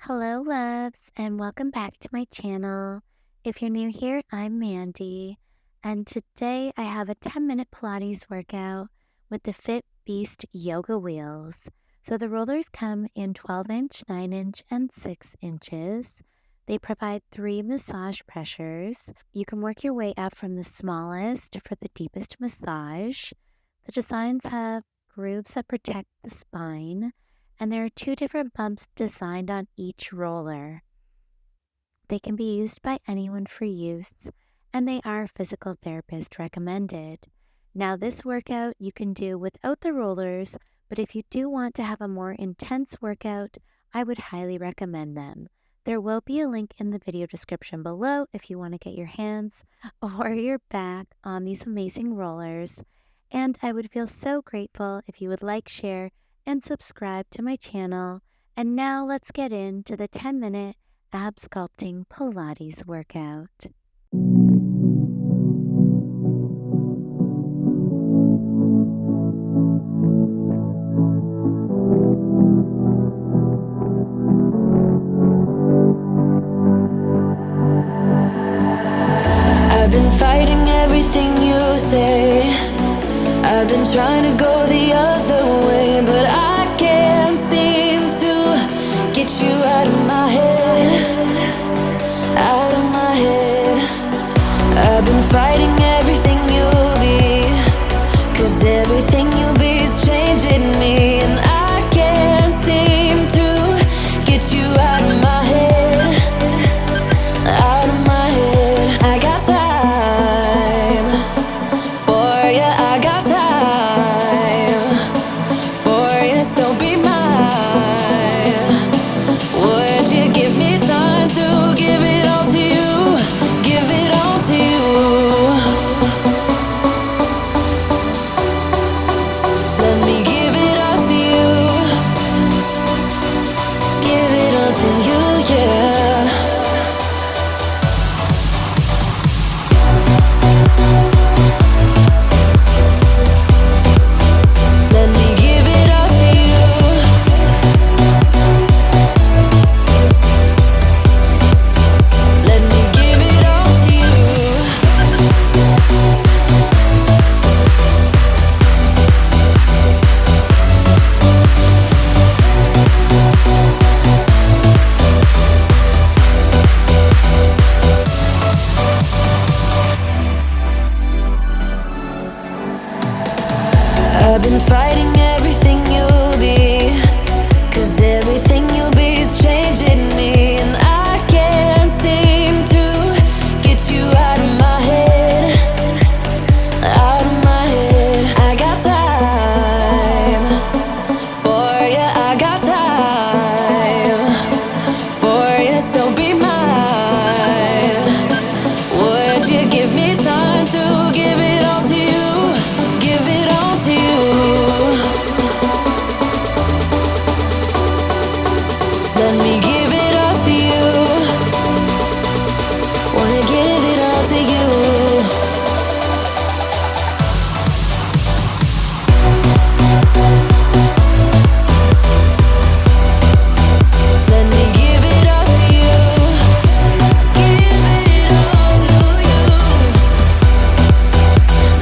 Hello, loves, and welcome back to my channel. If you're new here, I'm Mandy, and today I have a 10-minute Pilates workout with the FitBeast yoga wheels. So the rollers come in 12-inch, 9-inch, and 6 inches. They provide 3 massage pressures. You can work your way up from the smallest for the deepest massage. The designs have grooves that protect the spine, and there are 2 different bumps designed on each roller. They can be used by anyone for use, and they are physical therapist recommended. Now, this workout you can do without the rollers, but if you do want to have a more intense workout, I would highly recommend them. There will be a link in the video description below if you want to get your hands or your back on these amazing rollers. And I would feel so grateful if you would like, share, and subscribe to my channel. And now let's get into the 10-minute ab sculpting Pilates workout. I've been fighting everything you say. I've been trying to go the other way, but I can't seem to get you out of my head, out of my head. I've been fighting everything you be, 'cause everything you be is changing me, and I can't seem to get you out of my head, out of my head. I got time for you, I got time for you, so be mine. Would you give me time to give it all to you, give it all to you? Let me give it all to you, give it all to you, yeah. Let me give it all to you. Let me give it all to you. I've been fighting everything you be, 'cause everything you be is changing me, and I can't seem to get you out of my head, out of my head. I got time for you, I got time for you, so be mine. Would you give me time to give it all to you, give it all to you? Let me give it all to you. Wanna give it all to you. Let me give it all to you. Give it all to you.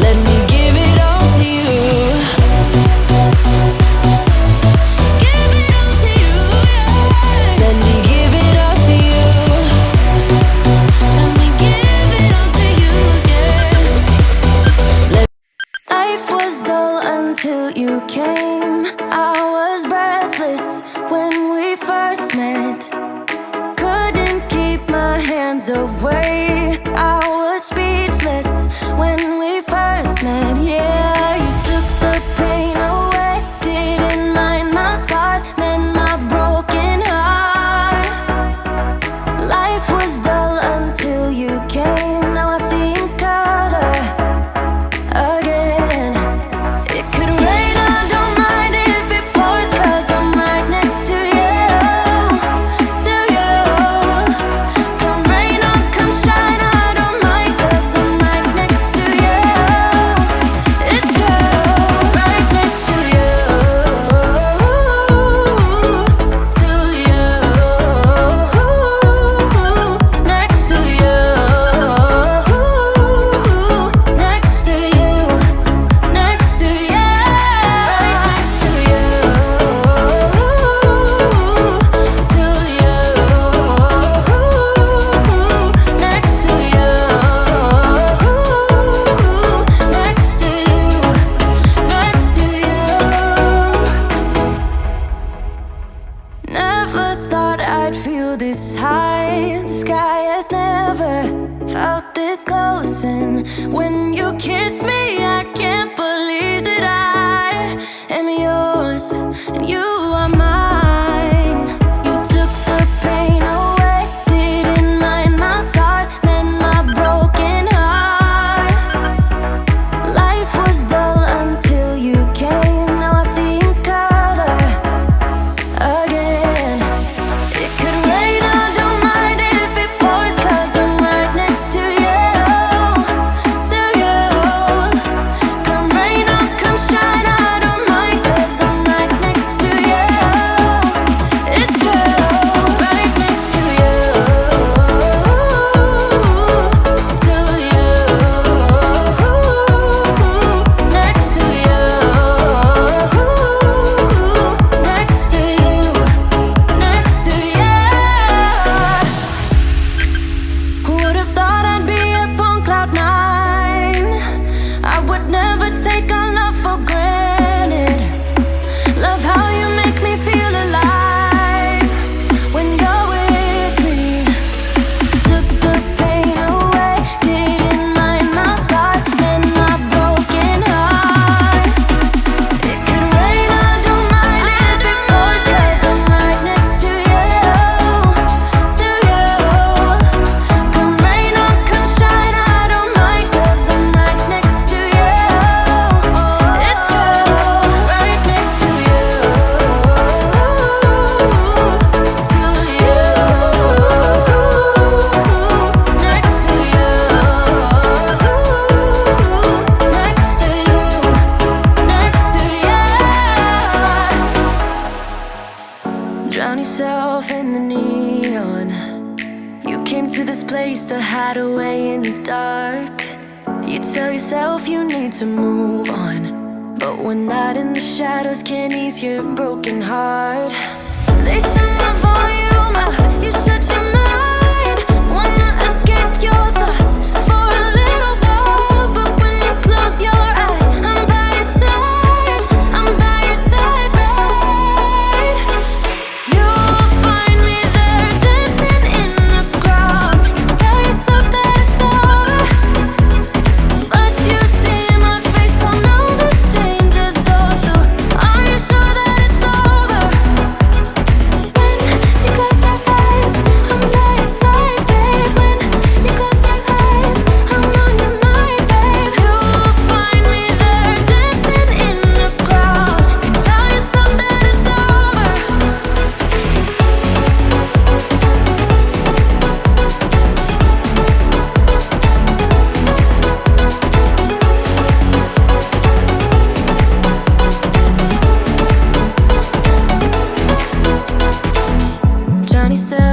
Let me give it all to you. Give it all to you, yeah. Let me give it all to you. Let me give it all to you, yeah. Life was dull until you came. I was breathless when we first met. Couldn't keep my hands away. I was speechless when we first met. Yeah, you took the pain away. Didn't mind my scars, mend my broken heart. Life was dull until you came. Now I see in color again. It could rain, I don't mind if it pours, 'cause I'm right next to you, to you. Come rain or come shine, I Never thought I'd feel this high. The sky has never felt this close. And when you kiss me, I can't believe that I am yours and you are mine. You took the pain away, didn't mind my scars, mend my broken heart. Life was dull until you came. Now I see in color again. It could rain, I don't mind if it pours, 'cause I'm right next to you, to you. Come rain or come shine, I don't mind, 'cause I'm right next to you. It's true, right next to you, to you, next to you, next to you, next to you. Who would have thought I'd be up on cloud nine? I would never take our love for granted. Love how you make me feel alive when you're with me. Took the pain away, didn't mind my scars, mend my broken heart. It could rain, I don't mind if it pours, 'cause I'm right next to you, to you. Come rain or come shine, I don't mind, 'cause I'm right next to you. It's true, right next to you, to you, next to you, next to you, next to you. Drown yourself in the neon. You came to this place to hide away in the dark. You tell yourself you need to move on, but one night in the shadows can't ease your broken heart. They turn the volume up, you shut your mind. Wanna escape your thoughts for a little while, but when you close your eyes, I'm by your side, I'm by your side, right? You'll find me there dancing in the crowd. You tell yourself that it's over, but you see my face on all the strangers though. So are you sure that it's over? When you close your eyes, I'm by your side, babe. When you close your eyes, I'm on your mind, babe. You'll find me there dancing in the crowd. You tell yourself that it's over. Johnny said